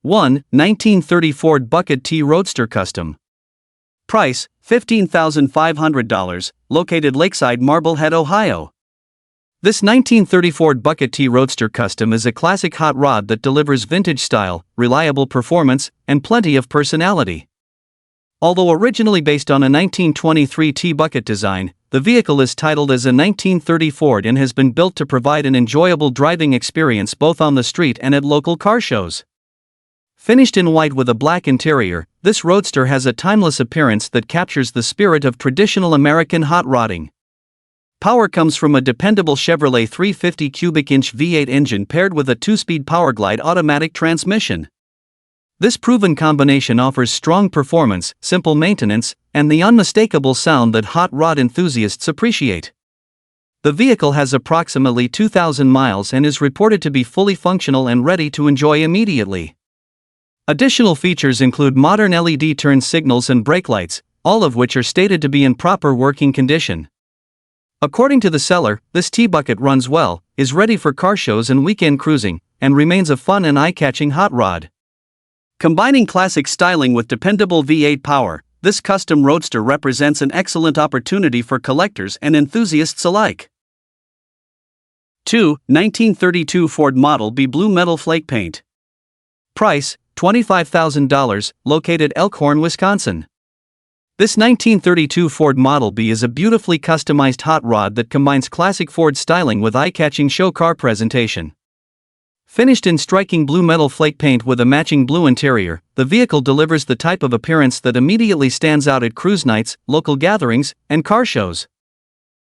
1. 1930 Ford Bucket T Roadster Custom. Price, $15,500, located Lakeside, Marblehead, Ohio. This 1930 Ford Bucket T Roadster Custom is a classic hot rod that delivers vintage style, reliable performance, and plenty of personality. Although originally based on a 1923 T-Bucket design, the vehicle is titled as a 1930 Ford and has been built to provide an enjoyable driving experience both on the street and at local car shows. Finished in white with a black interior, this roadster has a timeless appearance that captures the spirit of traditional American hot rodding. Power comes from a dependable Chevrolet 350 cubic-inch V8 engine paired with a 2-speed Powerglide automatic transmission. This proven combination offers strong performance, simple maintenance, and the unmistakable sound that hot rod enthusiasts appreciate. The vehicle has approximately 2,000 miles and is reported to be fully functional and ready to enjoy immediately. Additional features include modern LED turn signals and brake lights, all of which are stated to be in proper working condition. According to the seller, this T-Bucket runs well, is ready for car shows and weekend cruising, and remains a fun and eye-catching hot rod. Combining classic styling with dependable V8 power, this custom roadster represents an excellent opportunity for collectors and enthusiasts alike. 2. 1932 Ford Model B Blue Metal Flake Paint. Price, $25,000, located Elkhorn, Wisconsin. This 1932 Ford Model B is a beautifully customized hot rod that combines classic Ford styling with eye-catching show car presentation. Finished in striking blue metal flake paint with a matching blue interior, the vehicle delivers the type of appearance that immediately stands out at cruise nights, local gatherings, and car shows.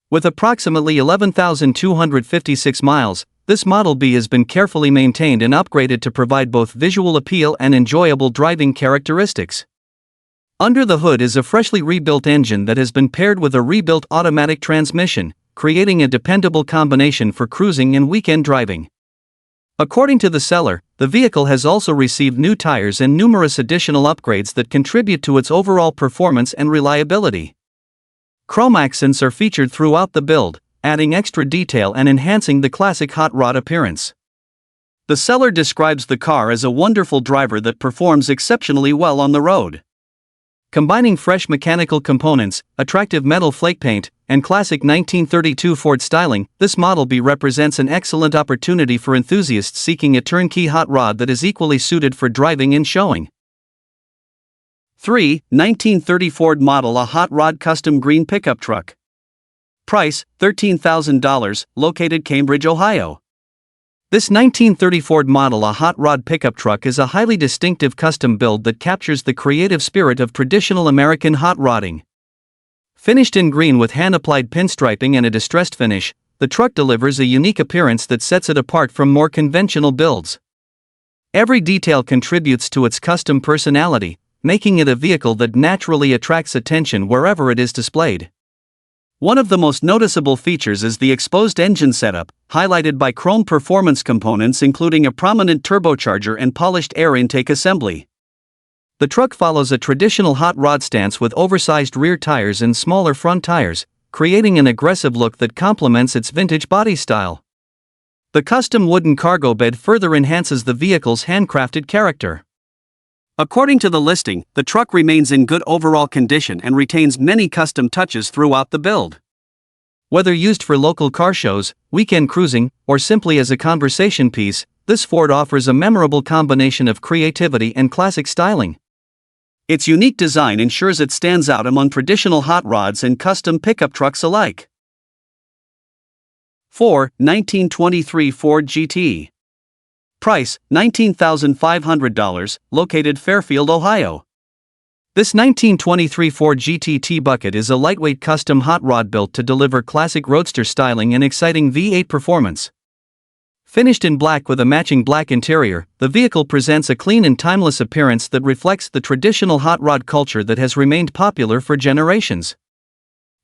With approximately 11,256 miles, this Model B has been carefully maintained and upgraded to provide both visual appeal and enjoyable driving characteristics. Under the hood is a freshly rebuilt engine that has been paired with a rebuilt automatic transmission, creating a dependable combination for cruising and weekend driving. According to the seller, the vehicle has also received new tires and numerous additional upgrades that contribute to its overall performance and reliability. Chrome accents are featured throughout the build, adding extra detail and enhancing the classic hot rod appearance. The seller describes the car as a wonderful driver that performs exceptionally well on the road. Combining fresh mechanical components, attractive metal flake paint, and classic 1932 Ford styling, this Model B represents an excellent opportunity for enthusiasts seeking a turnkey hot rod that is equally suited for driving and showing. 3. 1930 Ford Model A Hot Rod Custom Green Pickup Truck. Price, $13,000, located Cambridge, Ohio. This 1930 Ford Model A Hot Rod Pickup Truck is a highly distinctive custom build that captures the creative spirit of traditional American hot rodding. Finished in green with hand-applied pinstriping and a distressed finish, the truck delivers a unique appearance that sets it apart from more conventional builds. Every detail contributes to its custom personality, making it a vehicle that naturally attracts attention wherever it is displayed. One of the most noticeable features is the exposed engine setup, highlighted by chrome performance components including a prominent turbocharger and polished air intake assembly. The truck follows a traditional hot rod stance with oversized rear tires and smaller front tires, creating an aggressive look that complements its vintage body style. The custom wooden cargo bed further enhances the vehicle's handcrafted character. According to the listing, the truck remains in good overall condition and retains many custom touches throughout the build. Whether used for local car shows, weekend cruising, or simply as a conversation piece, this Ford offers a memorable combination of creativity and classic styling. Its unique design ensures it stands out among traditional hot rods and custom pickup trucks alike. 4. 1923 Ford GT. Price, $19,500, located Fairfield, Ohio. This 1923 Ford GT T-Bucket is a lightweight custom hot rod built to deliver classic roadster styling and exciting V8 performance. Finished in black with a matching black interior, the vehicle presents a clean and timeless appearance that reflects the traditional hot rod culture that has remained popular for generations.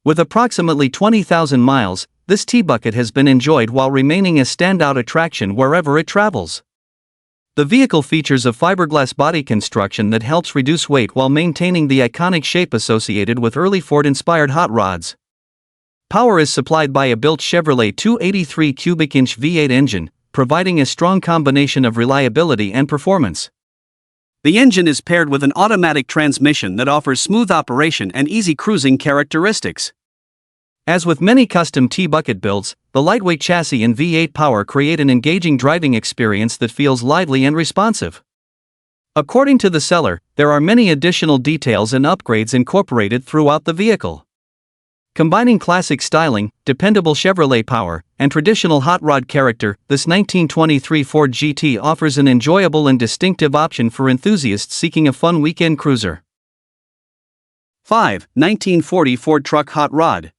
With approximately 20,000 miles, this T-Bucket has been enjoyed while remaining a standout attraction wherever it travels. The vehicle features a fiberglass body construction that helps reduce weight while maintaining the iconic shape associated with early Ford-inspired hot rods. Power is supplied by a built Chevrolet 283 cubic-inch V8 engine, providing a strong combination of reliability and performance. The engine is paired with an automatic transmission that offers smooth operation and easy cruising characteristics. As with many custom T-bucket builds, the lightweight chassis and V8 power create an engaging driving experience that feels lively and responsive. According to the seller, there are many additional details and upgrades incorporated throughout the vehicle. Combining classic styling, dependable Chevrolet power, and traditional hot rod character, this 1923 Ford GT offers an enjoyable and distinctive option for enthusiasts seeking a fun weekend cruiser. 5. 1940 Ford Truck Hot Rod.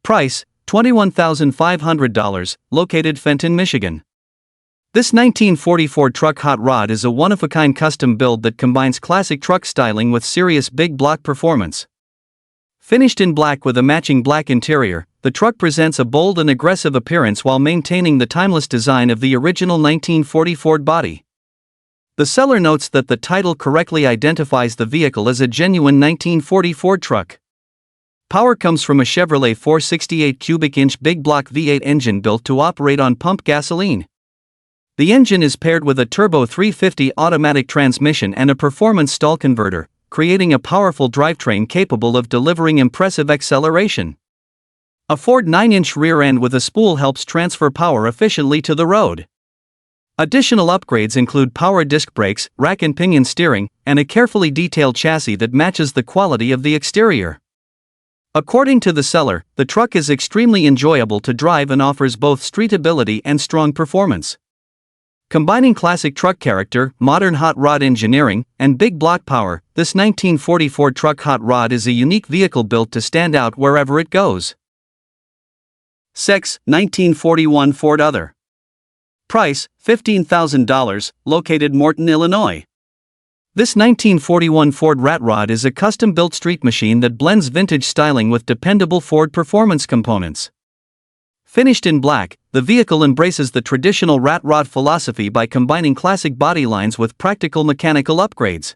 Price, $21,500, located Fenton, Michigan. This 1940 Ford Truck Hot Rod is a one-of-a-kind custom build that combines classic truck styling with serious big block performance. Finished in black with a matching black interior, the truck presents a bold and aggressive appearance while maintaining the timeless design of the original 1940 Ford body. The seller notes that the title correctly identifies the vehicle as a genuine 1940 Ford truck. Power comes from a Chevrolet 468 cubic inch big block V8 engine built to operate on pump gasoline. The engine is paired with a turbo 350 automatic transmission and a performance stall converter, creating a powerful drivetrain capable of delivering impressive acceleration. A Ford 9-inch rear end with a spool helps transfer power efficiently to the road. Additional upgrades include power disc brakes, rack and pinion steering, and a carefully detailed chassis that matches the quality of the exterior. According to the seller, the truck is extremely enjoyable to drive and offers both streetability and strong performance. Combining classic truck character, modern hot rod engineering, and big block power, this 1940 Ford Truck Hot Rod is a unique vehicle built to stand out wherever it goes. 6. 1941 Ford Other. Price, $15,000, located Morton, Illinois. This 1941 Ford Rat Rod is a custom-built street machine that blends vintage styling with dependable Ford performance components. Finished in black, the vehicle embraces the traditional rat rod philosophy by combining classic body lines with practical mechanical upgrades.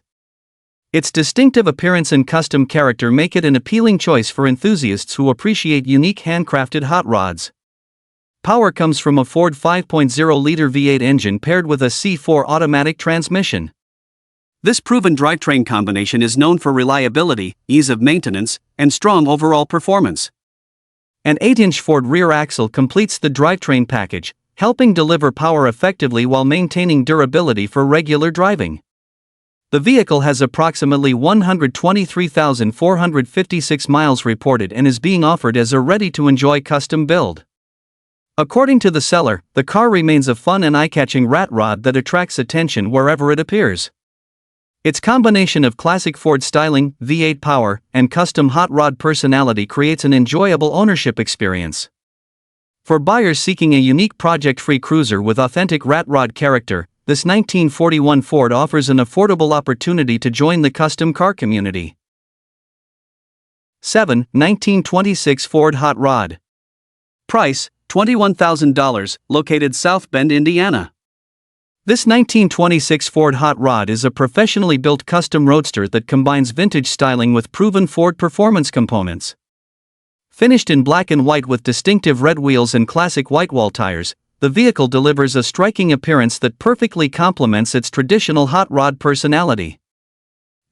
Its distinctive appearance and custom character make it an appealing choice for enthusiasts who appreciate unique handcrafted hot rods. Power comes from a Ford 5.0-liter V8 engine paired with a C4 automatic transmission. This proven drivetrain combination is known for reliability, ease of maintenance, and strong overall performance. An 8-inch Ford rear axle completes the drivetrain package, helping deliver power effectively while maintaining durability for regular driving. The vehicle has approximately 123,456 miles reported and is being offered as a ready-to-enjoy custom build. According to the seller, the car remains a fun and eye-catching rat rod that attracts attention wherever it appears. Its combination of classic Ford styling, V8 power, and custom hot rod personality creates an enjoyable ownership experience. For buyers seeking a unique project-free cruiser with authentic rat rod character, this 1941 Ford offers an affordable opportunity to join the custom car community. 7. 1926 Ford Hot Rod. Price, $21,000, located South Bend, Indiana. This 1926 Ford Hot Rod is a professionally built custom roadster that combines vintage styling with proven Ford performance components. Finished in black and white with distinctive red wheels and classic white wall tires, the vehicle delivers a striking appearance that perfectly complements its traditional hot rod personality.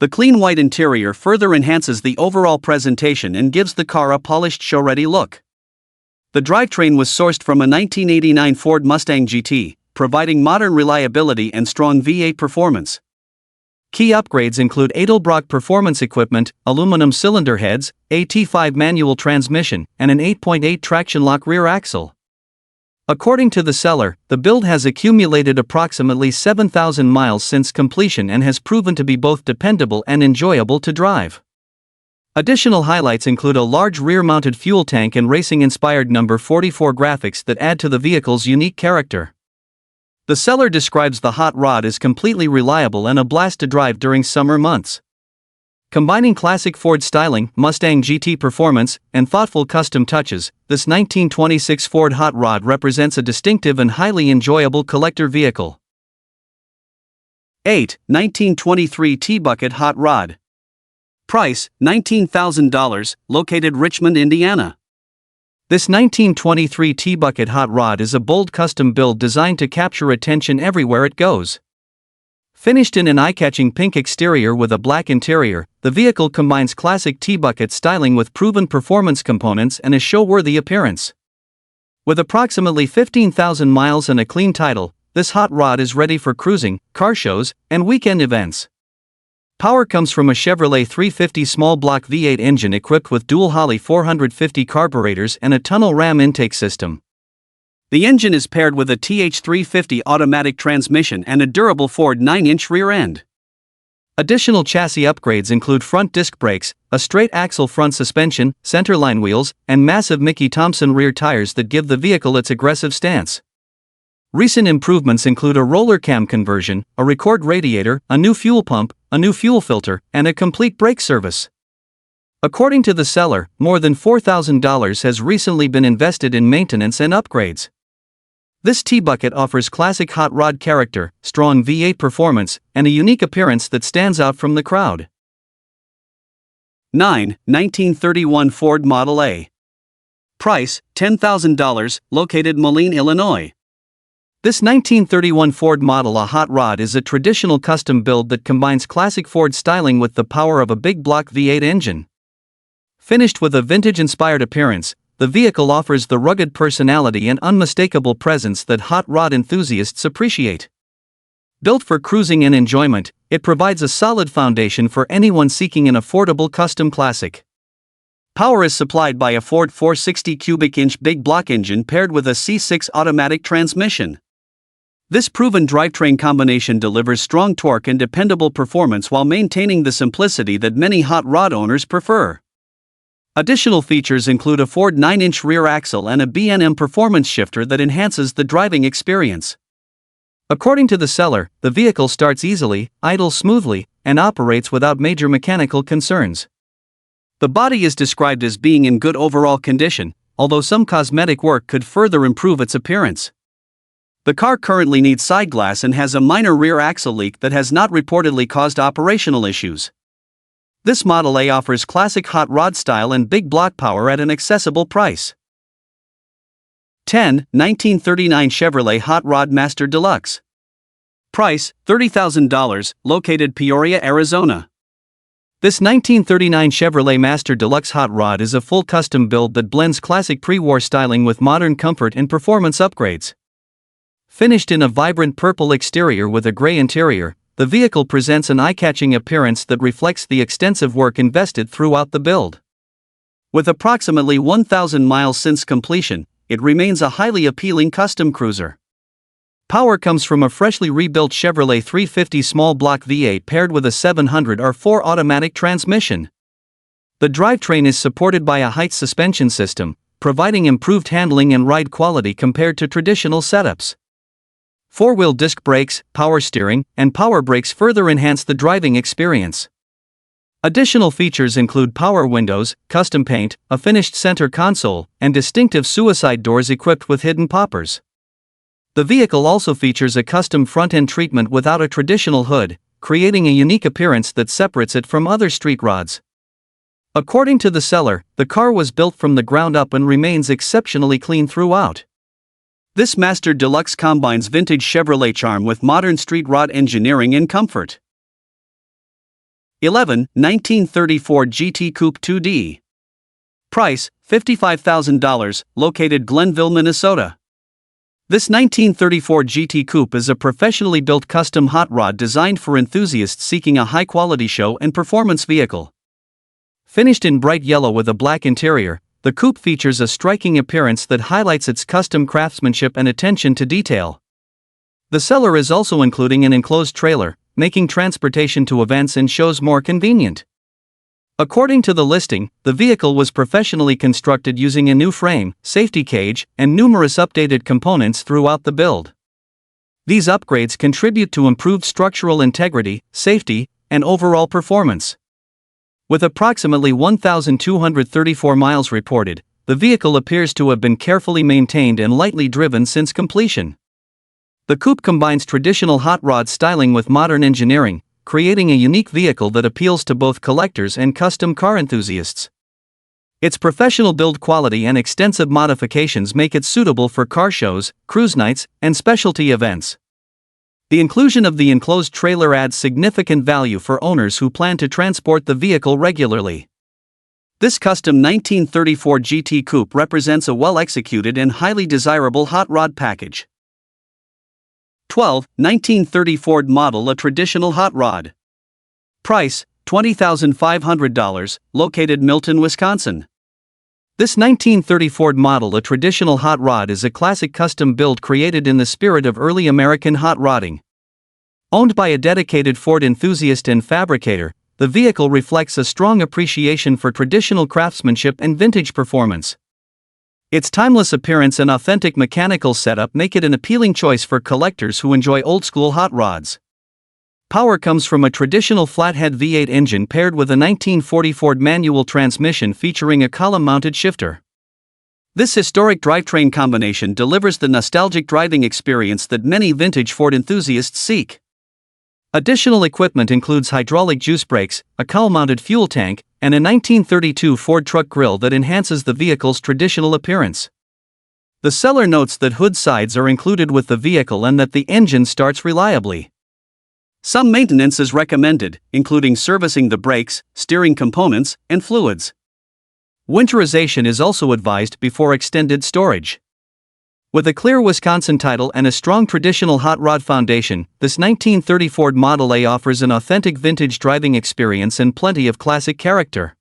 The clean white interior further enhances the overall presentation and gives the car a polished show-ready look. The drivetrain was sourced from a 1989 Ford Mustang GT, providing modern reliability and strong V8 performance. Key upgrades include Edelbrock performance equipment, aluminum cylinder heads, a T5 manual transmission, and an 8.8 traction lock rear axle. According to the seller, the build has accumulated approximately 7,000 miles since completion and has proven to be both dependable and enjoyable to drive. Additional highlights include a large rear-mounted fuel tank and racing-inspired number 44 graphics that add to the vehicle's unique character. The seller describes the hot rod as completely reliable and a blast to drive during summer months. Combining classic Ford styling, Mustang GT performance, and thoughtful custom touches, this 1926 Ford Hot Rod represents a distinctive and highly enjoyable collector vehicle. 8. 1923 T-Bucket Hot Rod. Price, $19,000, located Richmond, Indiana. This 1923 T-Bucket Hot Rod is a bold custom build designed to capture attention everywhere it goes. Finished in an eye-catching pink exterior with a black interior, the vehicle combines classic T-bucket styling with proven performance components and a show-worthy appearance. With approximately 15,000 miles and a clean title, this hot rod is ready for cruising, car shows, and weekend events. Power comes from a Chevrolet 350 small block V8 engine equipped with dual Holley 450 carburetors and a tunnel ram intake system. The engine is paired with a TH350 automatic transmission and a durable Ford 9-inch rear end. Additional chassis upgrades include front disc brakes, a straight axle front suspension, centerline wheels, and massive Mickey Thompson rear tires that give the vehicle its aggressive stance. Recent improvements include a roller cam conversion, a record radiator, a new fuel pump, a new fuel filter, and a complete brake service. According to the seller, more than $4,000 has recently been invested in maintenance and upgrades. This T-bucket offers classic hot rod character, strong V8 performance, and a unique appearance that stands out from the crowd. 9. 1931 Ford Model A. Price, $10,000, located Moline, Illinois. This 1931 Ford Model A hot rod is a traditional custom build that combines classic Ford styling with the power of a big block V8 engine. Finished with a vintage-inspired appearance, the vehicle offers the rugged personality and unmistakable presence that hot rod enthusiasts appreciate. Built for cruising and enjoyment, it provides a solid foundation for anyone seeking an affordable custom classic. Power is supplied by a Ford 460 cubic inch big block engine paired with a C6 automatic transmission. This proven drivetrain combination delivers strong torque and dependable performance while maintaining the simplicity that many hot rod owners prefer. Additional features include a Ford 9-inch rear axle and a B&M performance shifter that enhances the driving experience. According to the seller, the vehicle starts easily, idles smoothly, and operates without major mechanical concerns. The body is described as being in good overall condition, although some cosmetic work could further improve its appearance. The car currently needs side glass and has a minor rear axle leak that has not reportedly caused operational issues. This Model A offers classic hot rod style and big block power at an accessible price. 10. 1939 Chevrolet Hot Rod Master Deluxe. Price, $30,000, located Peoria, Arizona. This 1939 Chevrolet Master Deluxe hot rod is a full custom build that blends classic pre-war styling with modern comfort and performance upgrades. Finished in a vibrant purple exterior with a gray interior, the vehicle presents an eye-catching appearance that reflects the extensive work invested throughout the build. With approximately 1,000 miles since completion, it remains a highly appealing custom cruiser. Power comes from a freshly rebuilt Chevrolet 350 small block V8 paired with a 700R4 automatic transmission. The drivetrain is supported by a Heights suspension system, providing improved handling and ride quality compared to traditional setups. Four-wheel disc brakes, power steering, and power brakes further enhance the driving experience. Additional features include power windows, custom paint, a finished center console, and distinctive suicide doors equipped with hidden poppers. The vehicle also features a custom front-end treatment without a traditional hood, creating a unique appearance that separates it from other street rods. According to the seller, the car was built from the ground up and remains exceptionally clean throughout. This Master Deluxe combines vintage Chevrolet charm with modern street rod engineering and comfort. 11. 1934 GT Coupe 2D. Price, $55,000, located Glenville, Minnesota. This 1934 GT Coupe is a professionally built custom hot rod designed for enthusiasts seeking a high-quality show and performance vehicle. Finished in bright yellow with a black interior, the coupe features a striking appearance that highlights its custom craftsmanship and attention to detail. The seller is also including an enclosed trailer, making transportation to events and shows more convenient. According to the listing, the vehicle was professionally constructed using a new frame, safety cage, and numerous updated components throughout the build. These upgrades contribute to improved structural integrity, safety, and overall performance. With approximately 1,234 miles reported, the vehicle appears to have been carefully maintained and lightly driven since completion. The coupe combines traditional hot rod styling with modern engineering, creating a unique vehicle that appeals to both collectors and custom car enthusiasts. Its professional build quality and extensive modifications make it suitable for car shows, cruise nights, and specialty events. The inclusion of the enclosed trailer adds significant value for owners who plan to transport the vehicle regularly. This custom 1934 GT Coupe represents a well-executed and highly desirable hot rod package. 12. 1930 Ford model, a traditional hot rod. Price, $20,500, located Milton, Wisconsin. This 1930 Ford model, a traditional hot rod, is a classic custom build created in the spirit of early American hot rodding. Owned by a dedicated Ford enthusiast and fabricator, the vehicle reflects a strong appreciation for traditional craftsmanship and vintage performance. Its timeless appearance and authentic mechanical setup make it an appealing choice for collectors who enjoy old-school hot rods. Power comes from a traditional flathead V8 engine paired with a 1940 Ford manual transmission featuring a column-mounted shifter. This historic drivetrain combination delivers the nostalgic driving experience that many vintage Ford enthusiasts seek. Additional equipment includes hydraulic juice brakes, a cowl-mounted fuel tank, and a 1932 Ford truck grille that enhances the vehicle's traditional appearance. The seller notes that hood sides are included with the vehicle and that the engine starts reliably. Some maintenance is recommended, including servicing the brakes, steering components, and fluids. Winterization is also advised before extended storage. With a clear Wisconsin title and a strong traditional hot rod foundation, this 1930 Ford Model A offers an authentic vintage driving experience and plenty of classic character.